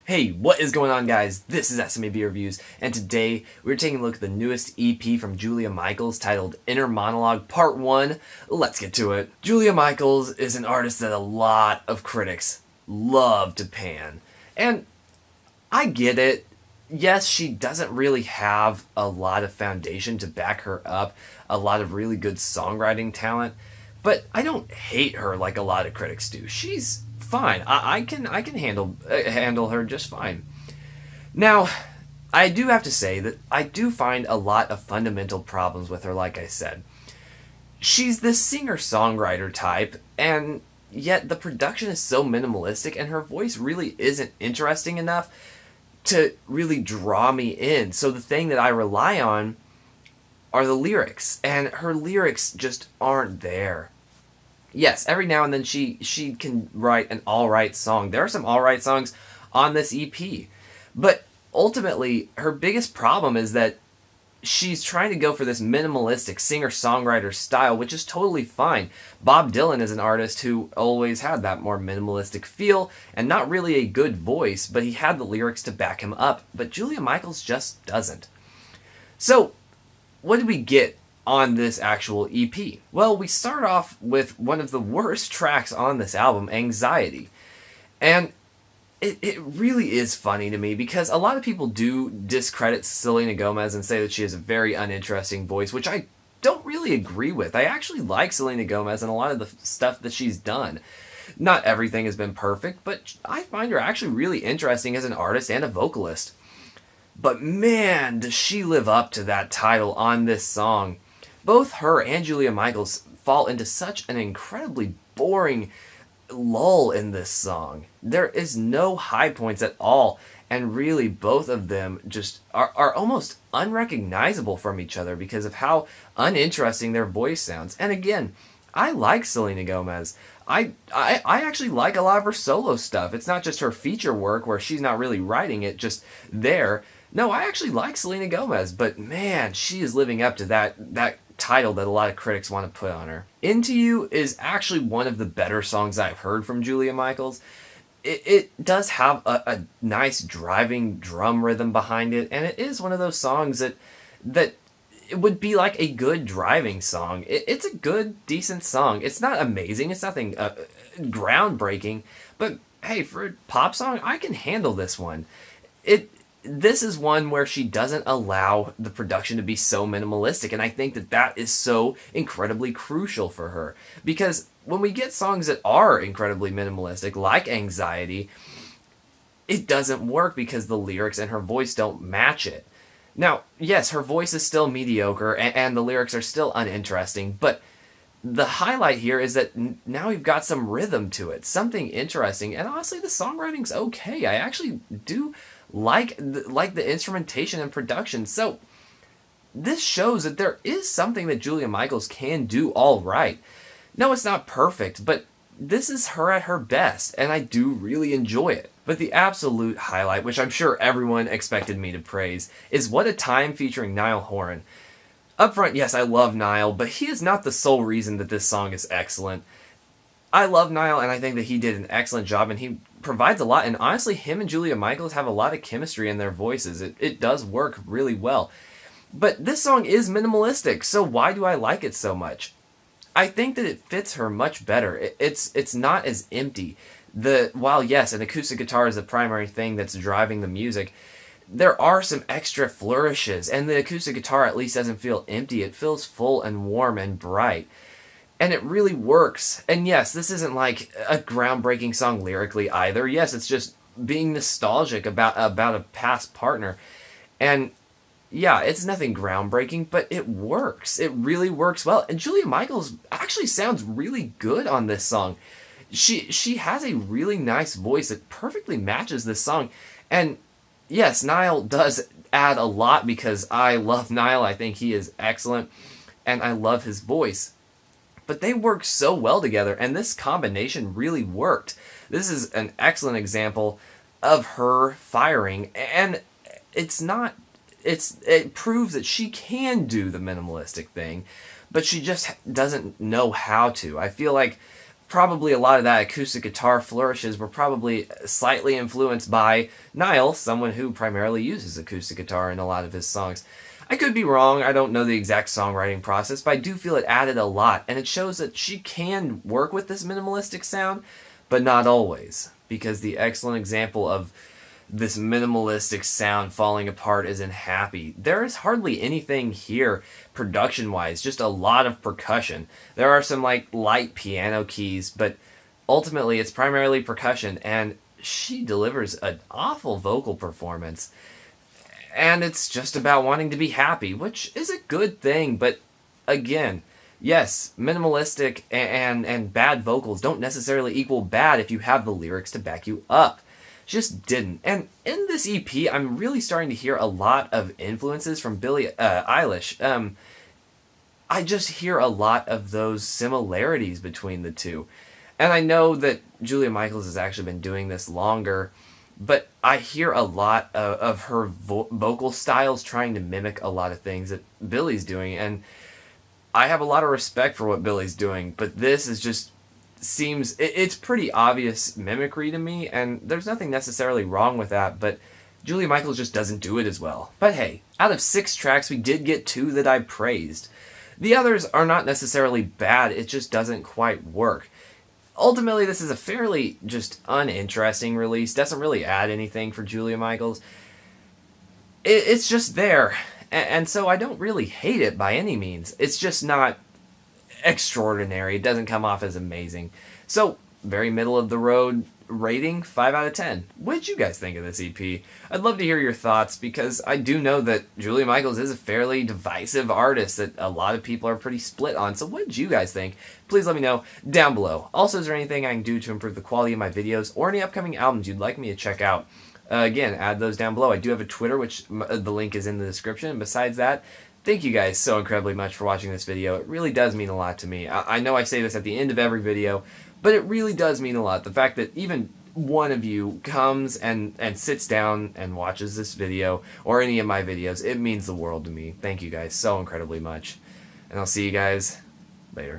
Hey, what is going on, guys? This is SMAB Reviews, and today we're taking a look at the newest EP from Julia Michaels titled Inner Monologue Part 1. Let's get to it. Julia Michaels is an artist that a lot of critics love to pan. And I get it. Yes, she doesn't really have a lot of foundation to back her up, a lot of really good songwriting talent, but I don't hate her like a lot of critics do. She's fine. I can handle her just fine. Now, I do have to say that I do find a lot of fundamental problems with her. Like I said, she's this singer-songwriter type, and yet the production is so minimalistic, and her voice really isn't interesting enough to really draw me in. So the thing that I rely on are the lyrics, and her lyrics just aren't there. Yes, every now and then she can write an alright song. There are some alright songs on this EP, but ultimately her biggest problem is that she's trying to go for this minimalistic singer-songwriter style, which is totally fine. Bob Dylan is an artist who always had that more minimalistic feel and not really a good voice, but he had the lyrics to back him up. But Julia Michaels just doesn't. So, what did we get on this actual EP? Well, we start off with one of the worst tracks on this album, Anxiety. And it really is funny to me because a lot of people do discredit Selena Gomez and say that she has a very uninteresting voice, which I don't really agree with. I actually like Selena Gomez and a lot of the stuff that she's done. Not everything has been perfect, but I find her actually really interesting as an artist and a vocalist. But man, does she live up to that title on this song. Both her and Julia Michaels fall into such an incredibly boring lull in this song. There is no high points at all, and really both of them just are almost unrecognizable from each other because of how uninteresting their voice sounds. And again, I like Selena Gomez. I actually like a lot of her solo stuff. It's not just her feature work where she's not really writing it, just there. No, I actually like Selena Gomez, but man, she is living up to that title that a lot of critics want to put on her. Into You is actually one of the better songs I've heard from Julia Michaels. It does have a nice driving drum rhythm behind it, and it is one of those songs that it would be like a good driving song. It's a good, decent song. It's not amazing. It's nothing groundbreaking, but hey, for a pop song, I can handle this one. This is one where she doesn't allow the production to be so minimalistic, and I think that is so incredibly crucial for her. Because when we get songs that are incredibly minimalistic, like Anxiety, it doesn't work because the lyrics and her voice don't match it. Now, yes, her voice is still mediocre, and the lyrics are still uninteresting, but the highlight here is that now we've got some rhythm to it, something interesting, and honestly, the songwriting's okay. I actually do like the instrumentation and production. So this shows that there is something that Julia Michaels can do all right. No, it's not perfect, but this is her at her best, and I do really enjoy it. But the absolute highlight, which I'm sure everyone expected me to praise, is What a Time featuring Niall Horan. Up front, yes, I love Niall, but he is not the sole reason that this song is excellent. I love Niall, and I think that he did an excellent job, and he provides a lot, and honestly, him and Julia Michaels have a lot of chemistry in their voices. It does work really well. But this song is minimalistic, so why do I like it so much? I think that it fits her much better. It's not as empty. While yes, an acoustic guitar is the primary thing that's driving the music, there are some extra flourishes, and the acoustic guitar at least doesn't feel empty. It feels full and warm and bright. And it really works. And yes, this isn't like a groundbreaking song lyrically either. Yes, it's just being nostalgic about a past partner. And yeah, it's nothing groundbreaking, but it works. It really works well. And Julia Michaels actually sounds really good on this song. She has a really nice voice that perfectly matches this song. And yes, Niall does add a lot because I love Niall. I think he is excellent, and I love his voice. But they work so well together, and this combination really worked. This is an excellent example of her firing, and it proves that she can do the minimalistic thing, but she just doesn't know how to. I feel like probably a lot of that acoustic guitar flourishes were probably slightly influenced by Niall, someone who primarily uses acoustic guitar in a lot of his songs. I could be wrong, I don't know the exact songwriting process, but I do feel it added a lot, and it shows that she can work with this minimalistic sound, but not always, because the excellent example of this minimalistic sound falling apart is in Happy. There is hardly anything here production-wise, just a lot of percussion. There are some like light piano keys, but ultimately it's primarily percussion, and she delivers an awful vocal performance. And it's just about wanting to be happy, which is a good thing, but again, yes, minimalistic and bad vocals don't necessarily equal bad if you have the lyrics to back you up. Just didn't. And in this EP, I'm really starting to hear a lot of influences from Billie Eilish. I just hear a lot of those similarities between the two. And I know that Julia Michaels has actually been doing this longer, but I hear a lot of her vocal styles trying to mimic a lot of things that Billie's doing, and I have a lot of respect for what Billie's doing, but this is just it's pretty obvious mimicry to me, and there's nothing necessarily wrong with that, but Julia Michaels just doesn't do it as well. But hey, out of 6 tracks, we did get 2 that I praised. The others are not necessarily bad, it just doesn't quite work. Ultimately, this is a fairly just uninteresting release, doesn't really add anything for Julia Michaels. It's just there, and so I don't really hate it by any means. It's just not extraordinary. It doesn't come off as amazing. So, very middle of the road rating, 5 out of 10. What'd you guys think of this EP? I'd love to hear your thoughts, because I do know that Julia Michaels is a fairly divisive artist that a lot of people are pretty split on. So what did you guys think? Please let me know down below. Also, is there anything I can do to improve the quality of my videos, or any upcoming albums you'd like me to check out? Again, add those down below. I do have a Twitter, which the link is in the description. And besides that, thank you guys so incredibly much for watching this video. It really does mean a lot to me. I know I say this at the end of every video, but it really does mean a lot. The fact that even one of you comes and sits down and watches this video, or any of my videos, it means the world to me. Thank you guys so incredibly much. And I'll see you guys later.